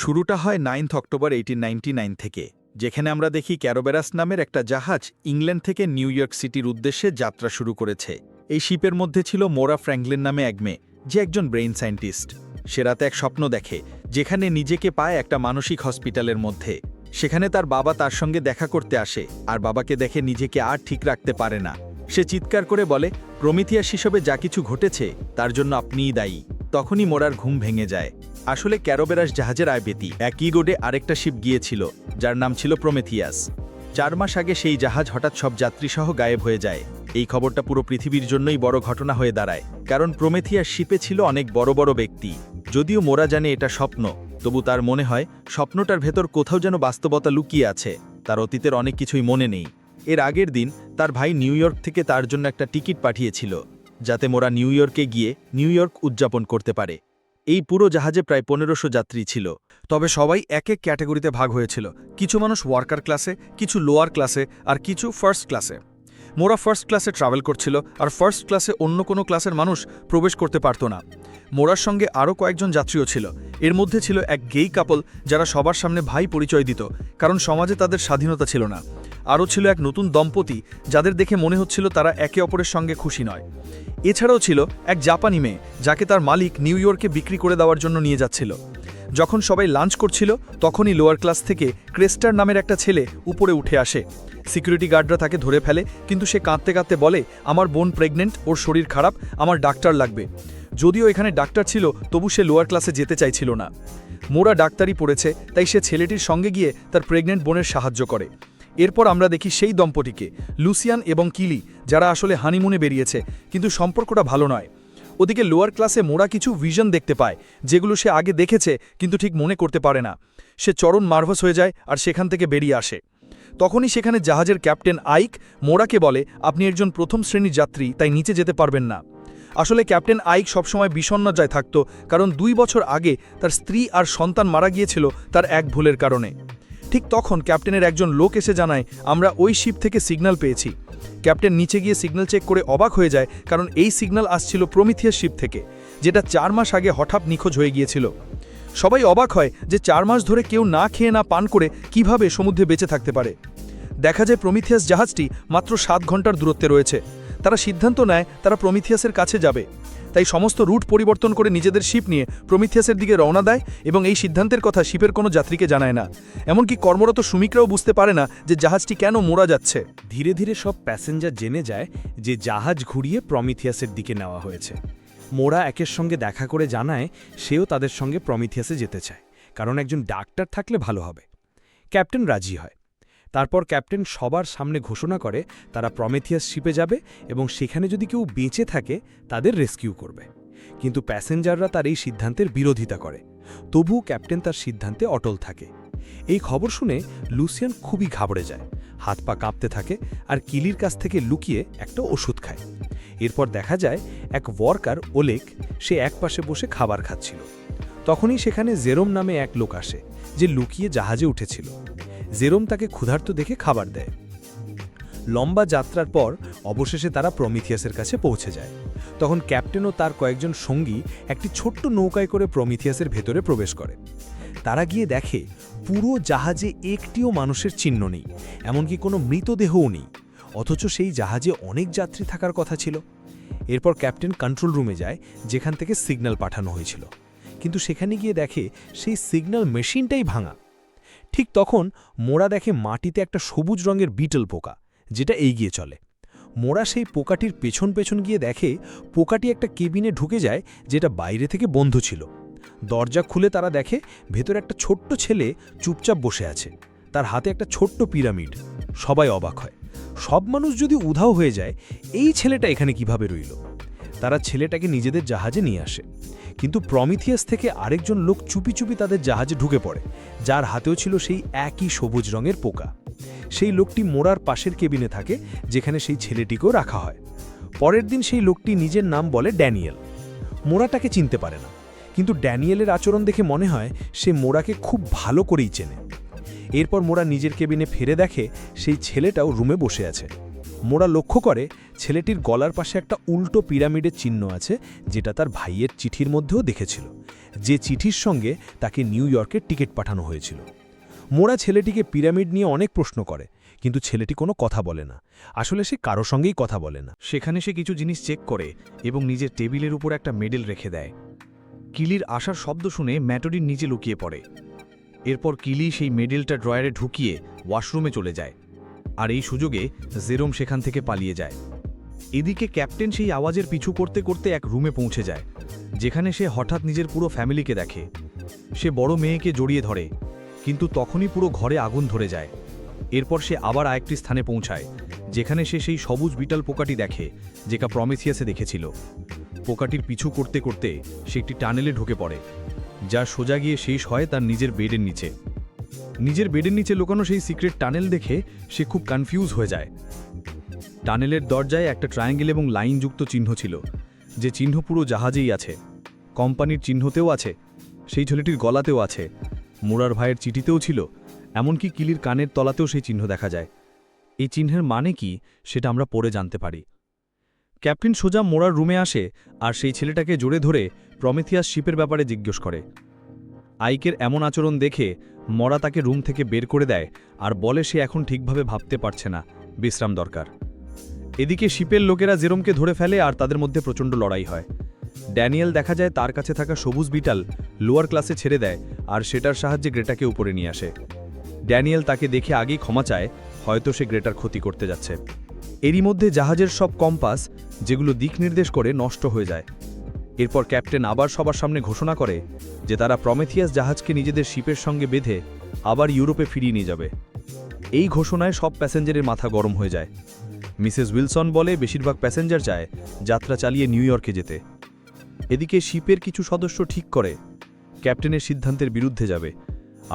শুরুটা হয় 9 অক্টোবর 1899 থেকে, যেখানে আমরা দেখি ক্যারোবেরাস নামের একটা জাহাজ ইংল্যান্ড থেকে নিউ ইয়র্ক সিটির উদ্দেশ্যে যাত্রা শুরু করেছে। এই শিপের মধ্যে ছিল মোরা ফ্র্যাঙ্কলিন নামে এক মেয়ে, যে একজন ব্রেইন সায়েন্টিস্ট। সে রাতে এক স্বপ্ন দেখে, যেখানে নিজেকে পায় একটা মানসিক হসপিটালের মধ্যে। সেখানে তার বাবা তার সঙ্গে দেখা করতে আসে, আর বাবাকে দেখে নিজেকে আর ঠিক রাখতে পারে না। সে চিৎকার করে বলে, প্রমিথিয়াস হিসেবে যা কিছু ঘটেছে তার জন্য আপনিই দায়ী। তখনই মোরার ঘুম ভেঙে যায়। আসলে ক্যারোবেরাস জাহাজের আয়বেতি একই রোডে আরেকটা শিপ গিয়েছিল, যার নাম ছিল প্রমেথিয়াস। 4 মাস আগে সেই জাহাজ হঠাৎ সব যাত্রীসহ গায়েব হয়ে যায়। এই খবরটা পুরো পৃথিবীর জন্যই বড় ঘটনা হয়ে দাঁড়ায়, কারণ প্রমেথিয়াস শিপে ছিল অনেক বড় বড় ব্যক্তি। যদিও মোরা জানে এটা স্বপ্ন, তবু তার মনে হয় স্বপ্নটার ভেতর কোথাও যেন বাস্তবতা লুকিয়ে আছে। তার অতীতের অনেক কিছুই মনে নেই। এর আগের দিন তার ভাই নিউ ইয়র্ক থেকে তার জন্য একটা টিকিট পাঠিয়েছিল, যাতে মোরা নিউ ইয়র্কে গিয়ে নিউ ইয়র্ক উদযাপন করতে পারে। এই পুরো জাহাজে প্রায় 1500 যাত্রী ছিল। তবে সবাই এক এক ক্যাটাগরিতে ভাগ হয়েছিল। কিছু মানুষ ওয়ার্কার ক্লাসে, কিছু লোয়ার ক্লাসে, আর কিছু ফার্স্ট ক্লাসে। মোরা ফার্স্ট ক্লাসে ট্রাভেল করছিল, আর ফার্স্ট ক্লাসে অন্য কোনো ক্লাসের মানুষ প্রবেশ করতে পারত না। মোরার সঙ্গে আরও কয়েকজন যাত্রীও ছিল। এর মধ্যে ছিল এক গেই কাপল, যারা সবার সামনে ভাই পরিচয় দিত, কারণ সমাজে তাদের স্বাধীনতা ছিল না। আরও ছিল এক নতুন দম্পতি, যাদের দেখে মনে হচ্ছিল তারা একে অপরের সঙ্গে খুশি নয়। এছাড়াও ছিল এক জাপানি মেয়ে, যাকে তার মালিক নিউ ইয়র্কে বিক্রি করে দেওয়ার জন্য নিয়ে যাচ্ছিল। যখন সবাই লাঞ্চ করছিল, তখনই লোয়ার ক্লাস থেকে ক্রেস্টার নামের একটা ছেলে উপরে উঠে আসে। সিকিউরিটি গার্ডরা তাকে ধরে ফেলে, কিন্তু সে কাঁদতে কাঁদতে বলে, আমার বোন প্রেগনেন্ট, ওর শরীর খারাপ, আমার ডাক্তার লাগবে। যদিও এখানে ডাক্তার ছিল, তবু সে লোয়ার ক্লাসে যেতে চাইছিল না। মোরা ডাক্তারি পড়েছে, তাই সে ছেলেটির সঙ্গে গিয়ে তার প্রেগনেন্ট বোনের সাহায্য করে। এরপর আমরা দেখি সেই দম্পতিকে, লুসিয়ান এবং কিলি, যারা আসলে হানিমুনে বেরিয়েছে, কিন্তু সম্পর্কটা ভালো নয়। ওদিকে লোয়ার ক্লাসে মোরা কিছু ভিশন দেখতে পায়, যেগুলো সে আগে দেখেছে কিন্তু ঠিক মনে করতে পারে না। সে চরম নার্ভাস হয়ে যায় আর সেখান থেকে বেরিয়ে আসে। তখনই সেখানে জাহাজের ক্যাপ্টেন আইক মোরাকে বলে, আপনি একজন প্রথম শ্রেণীর যাত্রী, তাই নিচে যেতে পারবেন না। আসলে ক্যাপ্টেন আইক সবসময় বিষণ্ণতায় থাকত, কারণ 2 বছর আগে তার স্ত্রী আর সন্তান মারা গিয়েছিল তার এক ভুলের কারণে। ঠিক তখন ক্যাপ্টেনের একজন লোক এসে জানায়, আমরা ওই শিপ থেকে সিগন্যাল পেয়েছি। ক্যাপ্টেন নিচে গিয়ে সিগন্যাল চেক করে অবাক হয়ে যায়, কারণ এই সিগন্যাল আসছিল প্রমিথিয়াস শিপ থেকে, যেটা 4 মাস আগে হঠাৎ নিখোঁজ হয়ে গিয়েছিল। সবাই অবাক হয় যে 4 মাস ধরে কেউ না খেয়ে না পান করে কিভাবে সমুদ্রে বেঁচে থাকতে পারে। দেখা যায় প্রমিথিয়াস জাহাজটি মাত্র 7 ঘন্টার দূরত্বে রয়েছে। তারা সিদ্ধান্ত নেয় তারা প্রমিথিয়াসের কাছে যাবে, তাই সমস্ত রুট পরিবর্তন করে নিজেদের শিপ নিয়ে প্রমিথিয়াসের দিকে রওনা দেয়, এবং এই সিদ্ধান্তের কথা শিপের কোনো যাত্রীকে জানায় না। এমনকি কর্মরত শ্রমিকরাও বুঝতে পারে না যে জাহাজটি কেন মোরা যাচ্ছে। ধীরে ধীরে সব প্যাসেঞ্জার জেনে যায় যে জাহাজ ঘুরিয়ে প্রমিথিয়াসের দিকে নেওয়া হয়েছে। মোরা একের সঙ্গে দেখা করে জানায় সেও তাদের সঙ্গে প্রমিথিয়াসে যেতে চায়, কারণ একজন ডাক্তার থাকলে ভালো হবে। ক্যাপ্টেন রাজি হয়। তারপর ক্যাপ্টেন সবার সামনে ঘোষণা করে তারা প্রমিথিয়াস শিপে যাবে এবং সেখানে যদি কেউ বেঁচে থাকে তাদের রেস্কিউ করবে। কিন্তু প্যাসেঞ্জাররা তার এই সিদ্ধান্তের বিরোধিতা করে, তবুও ক্যাপ্টেন তার সিদ্ধান্তে অটল থাকে। এই খবর শুনে লুসিয়ান খুবই ঘাবড়ে যায়, হাত পা কাঁপতে থাকে, আর কিলির কাছ থেকে লুকিয়ে একটা ওষুধ খায়। এরপর দেখা যায় এক ওয়ার্কার ওলেক, সে একপাশে বসে খাবার খাচ্ছিল। তখনই সেখানে জেরোম নামে এক লোক আসে, যে লুকিয়ে জাহাজে উঠেছিল। জেরোম তাকে ক্ষুধার্ত দেখে খাবার দেয়। লম্বা যাত্রার পর অবশেষে তারা প্রমিথিয়াসের কাছে পৌঁছে যায়। তখন ক্যাপ্টেন ও তার কয়েকজন সঙ্গী একটি ছোট্ট নৌকায় করে প্রমিথিয়াসের ভেতরে প্রবেশ করে। তারা গিয়ে দেখে পুরো জাহাজে একটিও মানুষের চিহ্ন নেই, এমনকি কোনো মৃতদেহও নেই, অথচ সেই জাহাজে অনেক যাত্রী থাকার কথা ছিল। এরপর ক্যাপ্টেন কন্ট্রোল রুমে যায়, যেখান থেকে সিগন্যাল পাঠানো হয়েছিল, কিন্তু সেখানে গিয়ে দেখে সেই সিগন্যাল মেশিনটাই ভাঙা। ঠিক তখন মোরা দেখে মাটিতে একটা সবুজ রঙের বিটল পোকা, যেটা এগিয়ে চলে। মোরা সেই পোকাটির পেছন পেছন গিয়ে দেখে পোকাটি একটা কেবিনে ঢুকে যায়, যেটা বাইরে থেকে বন্ধ ছিল। দরজা খুলে তারা দেখে ভেতরে একটা ছোট্ট ছেলে চুপচাপ বসে আছে, তার হাতে একটা ছোট্ট পিরামিড। সবাই অবাক হয়, সব মানুষ যদি উধাও হয়ে যায়, এই ছেলেটা এখানে কিভাবে রইল। তারা ছেলেটাকে নিজেদের জাহাজে নিয়ে আসে, কিন্তু প্রমিথিয়াস থেকে আরেকজন লোক চুপি চুপি তাদের জাহাজে ঢুকে পড়ে, যার হাতেও ছিল সেই একই সবুজ রঙের পোকা। সেই লোকটি মোরার পাশের কেবিনে থাকে, যেখানে সেই ছেলেটিকেও রাখা হয়। পরের দিন সেই লোকটি নিজের নাম বলে ড্যানিয়েল। মোরা তাকে চিনতে পারে না, কিন্তু ড্যানিয়েলের আচরণ দেখে মনে হয় সে মোরাকে খুব ভালো করেই চেনে। এরপর মোরা নিজের কেবিনে ফিরে দেখে সেই ছেলেটাও রুমে বসে আছে। মোরা লক্ষ্য করে ছেলেটির গলার পাশে একটা উল্টো পিরামিডের চিহ্ন আছে, যেটা তার ভাইয়ের চিঠির মধ্যেও দেখেছিল। যে চিঠির সঙ্গে তাকে নিউ ইয়র্কের টিকিট পাঠানো হয়েছিল। মোরা ছেলেটিকে পিরামিড নিয়ে অনেক প্রশ্ন করে, কিন্তু ছেলেটি কোনো কথা বলে না। আসলে সে কারো সঙ্গেই কথা বলে না। সেখানে সে কিছু জিনিস চেক করে এবং নিজের টেবিলের উপর একটা মেডেল রেখে দেয়। কিলির আসার শব্দ শুনে ম্যাটোডিন নিচে লুকিয়ে পড়ে। এরপর কিলি সেই মেডেলটা ড্রয়ারে ঢুকিয়ে ওয়াশরুমে চলে যায়, আর এই সুযোগে জেরোম সেখান থেকে পালিয়ে যায়। এদিকে ক্যাপ্টেন সেই আওয়াজের পিছু করতে করতে এক রুমে পৌঁছে যায়, যেখানে সে হঠাৎ নিজের পুরো ফ্যামিলিকে দেখে। সে বড় মেয়েকে জড়িয়ে ধরে, কিন্তু তখনই পুরো ঘরে আগুন ধরে যায়। এরপর সে আবার আরেকটি স্থানে পৌঁছায়, যেখানে সে সেই সবুজ বিটাল পোকাটি দেখে, যেটা প্রমিথিয়াসে দেখেছিল। পোকাটির পিছু করতে করতে সে একটি টানেলে ঢুকে পড়ে, যা সোজা গিয়ে শেষ হয় তার নিজের বেডের নিচে। নিজের বেডের নিচে লুকানো সেই সিক্রেট টানেল দেখে সে খুব কনফিউজ হয়ে যায়। টানেলের দরজায় একটা ট্রায়াঙ্গেল এবং লাইনযুক্ত চিহ্ন ছিল, যে চিহ্ন পুরো জাহাজেই আছে। কোম্পানির চিহ্নতেও আছে, সেই ছেলেটির গলাতেও আছে, মোরার ভাইয়ের চিঠিতেও ছিল, এমনকি কিলির কানের তলাতেও সেই চিহ্ন দেখা যায়। এই চিহ্নের মানে কি সেটা আমরা পরে জানতে পারি। ক্যাপ্টেন সোজা মোরার রুমে আসে আর সেই ছেলেটাকে জোরে ধরে প্রমিথিয়াস শিপের ব্যাপারে জিজ্ঞেস করে। আইকের এমন আচরণ দেখে মরা তাকে রুম থেকে বের করে দেয় আর বলে সে এখন ঠিকভাবে ভাবতে পারছে না, বিশ্রাম দরকার। এদিকে শিপের লোকেরা জেরোমকে ধরে ফেলে আর তাদের মধ্যে প্রচণ্ড লড়াই হয়। ড্যানিয়েল দেখা যায় তার কাছে থাকা সবুজ বিটাল লোয়ার ক্লাসে ছেড়ে দেয় আর সেটার সাহায্যে গ্রেটাকে উপরে নিয়ে আসে। ড্যানিয়েল তাকে দেখে আগেই ক্ষমা চায়, হয়তো সে গ্রেটার ক্ষতি করতে যাচ্ছে। এরই মধ্যে জাহাজের সব কম্পাস, যেগুলো দিক নির্দেশ করে, নষ্ট হয়ে যায়। এরপর ক্যাপ্টেন আবার সবার সামনে ঘোষণা করে যে তারা প্রমিথিয়াস জাহাজকে নিজেদের শিপের সঙ্গে বেঁধে আবার ইউরোপে ফিরিয়ে নিয়ে যাবে। এই ঘোষণায় সব প্যাসেঞ্জারের মাথা গরম হয়ে যায়। মিসেস উইলসন বলে বেশিরভাগ প্যাসেঞ্জার চায় যাত্রা চালিয়ে নিউ ইয়র্কে যেতে। এদিকে শিপের কিছু সদস্য ঠিক করে ক্যাপ্টেনের সিদ্ধান্তের বিরুদ্ধে যাবে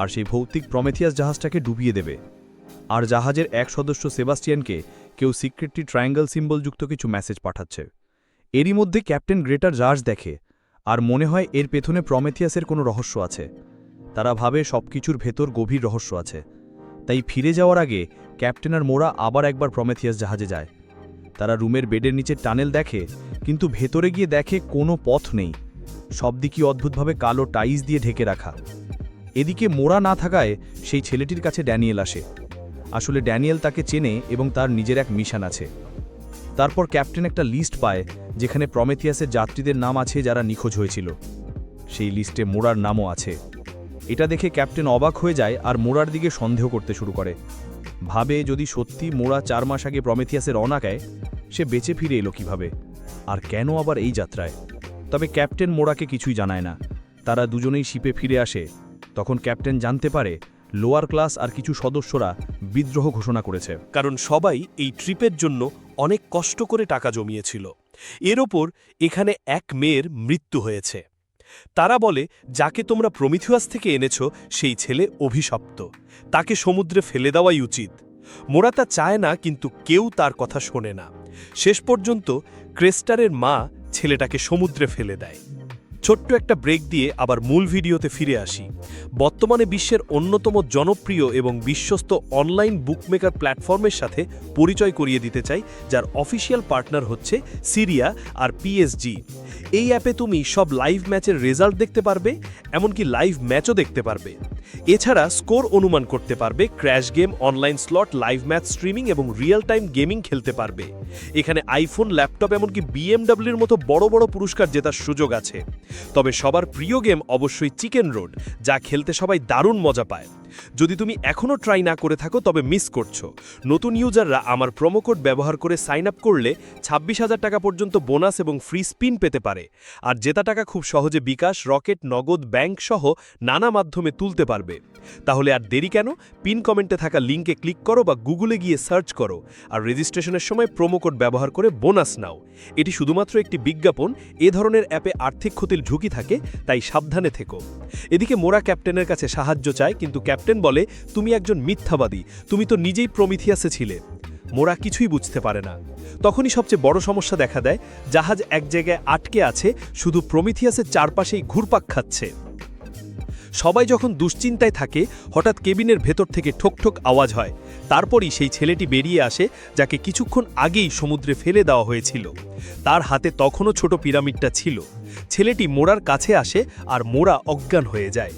আর সেই ভৌতিক প্রমিথিয়াস জাহাজটাকে ডুবিয়ে দেবে। আর জাহাজের এক সদস্য সেবাস্টিয়ানকে কেউ সিক্রেটলি ট্রায়াঙ্গল সিম্বলযুক্ত কিছু মেসেজ পাঠাচ্ছে। এরই মধ্যে ক্যাপ্টেন গ্রেটার জাহাজ দেখে আর মনে হয় এর পেছনে প্রমিথিয়াসের কোনো রহস্য আছে। তারা ভাবে সবকিছুর ভেতর গভীর রহস্য আছে। তাই ফিরে যাওয়ার আগে ক্যাপ্টেন আর মোরা আবার একবার প্রমিথিয়াস জাহাজে যায়। তারা রুমের বেডের নিচে টানেল দেখে, কিন্তু ভেতরে গিয়ে দেখে কোনো পথ নেই, সব দিকই অদ্ভুতভাবে কালো টাইলস দিয়ে ঢেকে রাখা। এদিকে মোরা না থাকায় সেই ছেলেটির কাছে ড্যানিয়েল আসে। আসলে ড্যানিয়েল তাকে চেনে এবং তার নিজের এক মিশন আছে। তারপর ক্যাপ্টেন একটা লিস্ট পায়, যেখানে প্রমিথিয়াসের যাত্রীদের নাম আছে যারা নিখোঁজ হয়েছিল। সেই লিস্টে মোরার নামও আছে। এটা দেখে ক্যাপ্টেন অবাক হয়ে যায় আর মোরার দিকে সন্দেহ করতে শুরু করে। ভাবে যদি সত্যি মোরা 4 মাস আগে প্রমিথিয়াসের রওনা দেয়, সে বেঁচে ফিরে এলো কিভাবে, আর কেন আবার এই যাত্রায়। তবে ক্যাপ্টেন মোরাকে কিছুই জানায় না। তারা দুজনেই শিপে ফিরে আসে। তখন ক্যাপ্টেন জানতে পারে লোয়ার ক্লাস আর কিছু সদস্যরা বিদ্রোহ ঘোষণা করেছে, কারণ সবাই এই ট্রিপের জন্য অনেক কষ্ট করে টাকা জমিয়েছিল। এর ওপর এখানে এক মেয়ের মৃত্যু হয়েছে। তারা বলে যাকে তোমরা প্রমিথিয়াস থেকে এনেছো সেই ছেলে অভিশপ্ত, তাকে সমুদ্রে ফেলে দেওয়াই উচিত। মোরা তা চায় না, কিন্তু কেউ তার কথা শোনে না। শেষ পর্যন্ত ক্রেস্টারের মা ছেলেটাকে সমুদ্রে ফেলে দেয়। ছোট্ট একটা ব্রেক দিয়ে আবার মূল ভিডিওতে ফিরে আসি। বর্তমানে বিশ্বের অন্যতম জনপ্রিয় এবং বিশ্বস্ত অনলাইন বুকমেকার প্ল্যাটফর্মের সাথে পরিচয় করিয়ে দিতে চাই, যার অফিসিয়াল পার্টনার হচ্ছে সিরিয়া আর পিএসজি। এই অ্যাপে তুমি সব লাইভ ম্যাচের রেজাল্ট দেখতে পারবে, এমনকি লাইভ ম্যাচও দেখতে পারবে। এছাড়া স্কোর অনুমান করতে পারবে, crash game, online slot, live match streaming এবং রিয়েল টাইম গেমিং খেলতে পারবে। এখানে আইফোন, ল্যাপটপ, এমনকি বিএমডব্লিউর মতো বড় বড় পুরস্কার জেতার সুযোগ আছে। তবে সবার প্রিয় গেম অবশ্যই চিকেন রোড, যা খেলতে সবাই দারুণ মজা পায়। যদি তুমি এখনও ট্রাই না করে থাকো তবে মিস করছো। নতুন ইউজাররা আমার প্রোমো কোড ব্যবহার করে সাইন আপ করলে 26,000 টাকা পর্যন্ত বোনাস এবং ফ্রি স্পিন পেতে পারে। আর জেতা টাকা খুব সহজে বিকাশ, রকেট, নগদ, ব্যাংক সহ নানা মাধ্যমে তুলতে পারবে। তাহলে আর দেরি কেন? পিন কমেন্টে থাকা লিঙ্কে ক্লিক করো বা গুগলে গিয়ে সার্চ করো আর রেজিস্ট্রেশনের সময় প্রোমো কোড ব্যবহার করে বোনাস নাও। এটি শুধুমাত্র একটি বিজ্ঞাপন। এ ধরনের অ্যাপে আর্থিক ক্ষতির ঝুঁকি থাকে, তাই সাবধানে থেকো। এদিকে মোরা ক্যাপ্টেনের কাছে সাহায্য চায়, কিন্তু ক্যাপ্টেন বলে তুমি একজন মিথ্যাবাদী, তুমি তো নিজেই প্রমিথিয়াসে ছিলে। মোরা কিছুই বুঝতে পারে না। তখনই সবচেয়ে বড় সমস্যা দেখা দেয়। জাহাজ এক জায়গায় আটকে আছে, শুধু প্রমিথিয়াসের চারপাশেই ঘুরপাক খাচ্ছে। সবাই যখন দুশ্চিন্তায় থাকে হঠাৎ কেবিনের ভেতর থেকে ঠোক ঠোক আওয়াজ হয়। তারপরই সেই ছেলেটি বেরিয়ে আসে যাকে কিছুক্ষণ আগেই সমুদ্রে ফেলে দেওয়া হয়েছিল। তার হাতে তখনও ছোট পিরামিডটা ছিল। ছেলেটি মোরার কাছে আসে আর মোরা অজ্ঞান হয়ে যায়।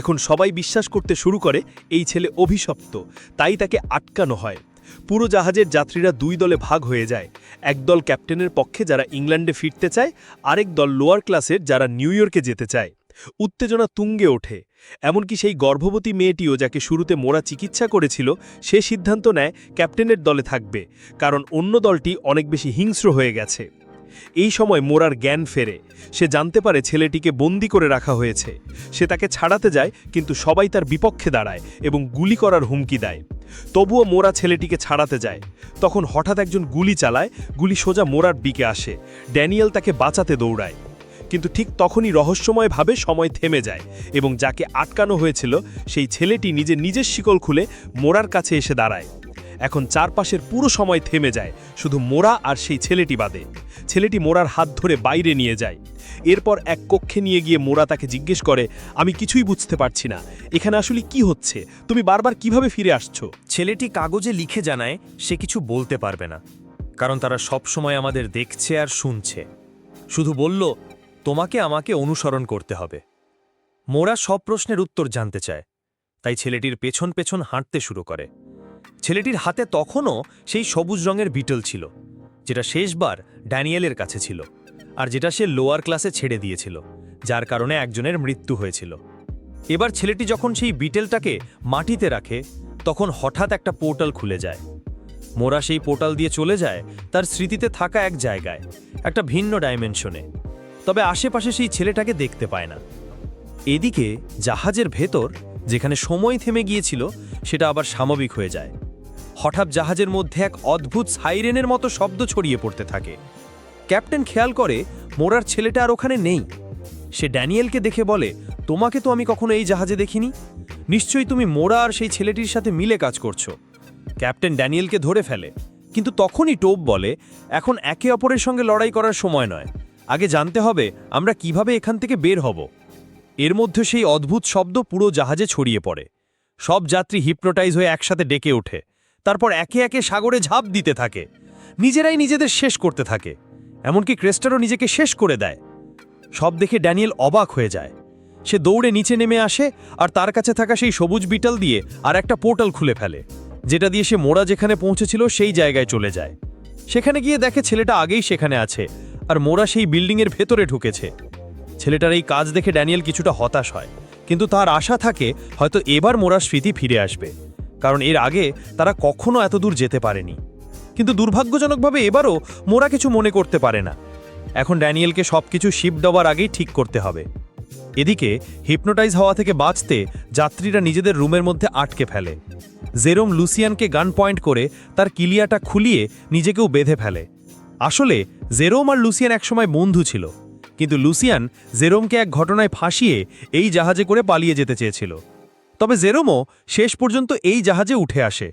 এখন সবাই বিশ্বাস করতে শুরু করে এই ছেলে অভিশপ্ত, তাই তাকে আটকানো হয়। পুরো জাহাজের যাত্রীরা দুই দলে ভাগ হয়ে যায়। একদল ক্যাপ্টেনের পক্ষে যারা ইংল্যান্ডে ফিরতে চায়, আরেক দল লোয়ার ক্লাসের যারা নিউ ইয়র্কে যেতে চায়। উত্তেজনা তুঙ্গে ওঠে। এমনকি সেই গর্ভবতী মেয়েটিও যাকে শুরুতে মোরা চিকিৎসা করেছিল, সে সিদ্ধান্ত নেয় ক্যাপ্টেনের দলে থাকবে, কারণ অন্য দলটি অনেক বেশি হিংস্র হয়ে গেছে। এই সময় মোরার জ্ঞান ফেরে। সে জানতে পারে ছেলেটিকে বন্দি করে রাখা হয়েছে। সে তাকে ছাড়াতে যায়, কিন্তু সবাই তার বিপক্ষে দাঁড়ায় এবং গুলি করার হুমকি দেয়। তবুও মোরা ছেলেটিকে ছাড়াতে যায়। তখন হঠাৎ একজন গুলি চালায়, গুলি সোজা মোরার দিকে আসে। ড্যানিয়েল তাকে বাঁচাতে দৌড়ায়, কিন্তু ঠিক তখনই রহস্যময়ভাবে সময় থেমে যায় এবং যাকে আটকানো হয়েছিল সেই ছেলেটি নিজের শিকল খুলে মোরার কাছে এসে দাঁড়ায়। এখন চারপাশের পুরো সময় থেমে যায়, শুধু মোরা আর সেই ছেলেটি বাদে। ছেলেটি মোরার হাত ধরে বাইরে নিয়ে যায়। এরপর এক কক্ষে নিয়ে গিয়ে মোরা তাকে জিজ্ঞেস করে, আমি কিছুই বুঝতে পারছি না, এখানে আসলে কি হচ্ছে, তুমি বারবার কিভাবে ফিরে আসছো? ছেলেটি কাগজে লিখে জানায় সে কিছু বলতে পারবে না, কারণ তারা সব সময় আমাদের দেখছে আর শুনছে। শুধু বলল, তোমাকে আমাকে অনুসরণ করতে হবে। মোরা সব প্রশ্নের উত্তর জানতে চায়, তাই ছেলেটির পেছন পেছন হাঁটতে শুরু করে। ছেলেটির হাতে তখনও সেই সবুজ রঙের বিটল ছিল, যেটা শেষবার ড্যানিয়েলের কাছে ছিল, আর যেটা সে লোয়ার ক্লাসে ছেড়ে দিয়েছিল, যার কারণে একজনের মৃত্যু হয়েছিল। এবার ছেলেটি যখন সেই বিটেলটাকে মাটিতে রাখে, তখন হঠাৎ একটা পোর্টাল খুলে যায়। মোরা সেই পোর্টাল দিয়ে চলে যায় তার স্মৃতিতে থাকা এক জায়গায়, একটা ভিন্ন ডাইমেনশনে। তবে আশেপাশে সেই ছেলেটাকে দেখতে পায় না। এদিকে জাহাজের ভেতর, যেখানে সময় থেমে গিয়েছিল, সেটা আবার স্বাভাবিক হয়ে যায়। হঠাৎ জাহাজের মধ্যে এক অদ্ভুত সাইরেনের মতো শব্দ ছড়িয়ে পড়তে থাকে। ক্যাপ্টেন খেয়াল করে মোরার ছেলেটা আর ওখানে নেই। সে ড্যানিয়েলকে দেখে বলে, তোমাকে তো আমি কখনো এই জাহাজে দেখিনি, নিশ্চয়ই তুমি মোরা আর সেই ছেলেটির সাথে মিলে কাজ করছো। ক্যাপ্টেন ড্যানিয়েলকে ধরে ফেলে, কিন্তু তখনই টোপ বলে, এখন একে অপরের সঙ্গে লড়াই করার সময় নয়, আগে জানতে হবে আমরা কিভাবে এখান থেকে বের হব। এর মধ্যে সেই অদ্ভুত শব্দ পুরো জাহাজে ছড়িয়ে পড়ে। সব যাত্রী হিপনোটাইজ হয়ে একসাথে ডেকে ওঠে, তারপর একে একে সাগরে ঝাঁপ দিতে থাকে, নিজেরাই নিজেদের শেষ করতে থাকে। এমনকি ক্রেস্টারও নিজেকে শেষ করে দেয়। সব দেখে ড্যানিয়েল অবাক হয়ে যায়। সে দৌড়ে নিচে নেমে আসে আর তার কাছে থাকা সেই সবুজ বিটাল দিয়ে আর একটা পোর্টাল খুলে ফেলে, যেটা দিয়ে সে মোরা যেখানে পৌঁছেছিল সেই জায়গায় চলে যায়। সেখানে গিয়ে দেখে ছেলেটা আগেই সেখানে আছে, আর মোরা সেই বিল্ডিংয়ের ভেতরে ঢুকেছে। ছেলেটার এই কাজ দেখে ড্যানিয়েল কিছুটা হতাশ হয়, কিন্তু তার আশা থাকে হয়তো এবার মোরার স্মৃতি ফিরে আসবে, কারণ এর আগে তারা কখনো এত দূর যেতে পারেনি। কিন্তু দুর্ভাগ্যজনকভাবে এবারও মোরা কিছু মনে করতে পারে না। এখন ড্যানিয়েলকে সবকিছু শিপ ডবার আগেই ঠিক করতে হবে। এদিকে হিপনোটাইজ হওয়া থেকে বাঁচতে যাত্রীরা নিজেদের রুমের মধ্যে আটকে ফেলে। জেরোম লুসিয়ানকে গান পয়েন্ট করে তার কিলিয়াটা খুলিয়ে নিজেকেও বেঁধে ফেলে। আসলে জেরোম আর লুসিয়ান একসময় বন্ধু ছিল, কিন্তু লুসিয়ান জেরোমকে এক ঘটনায় ফাঁসিয়ে এই জাহাজে করে পালিয়ে যেতে চেয়েছিল। তবে জেরোমও শেষ পর্যন্ত এই জাহাজে উঠে আসে।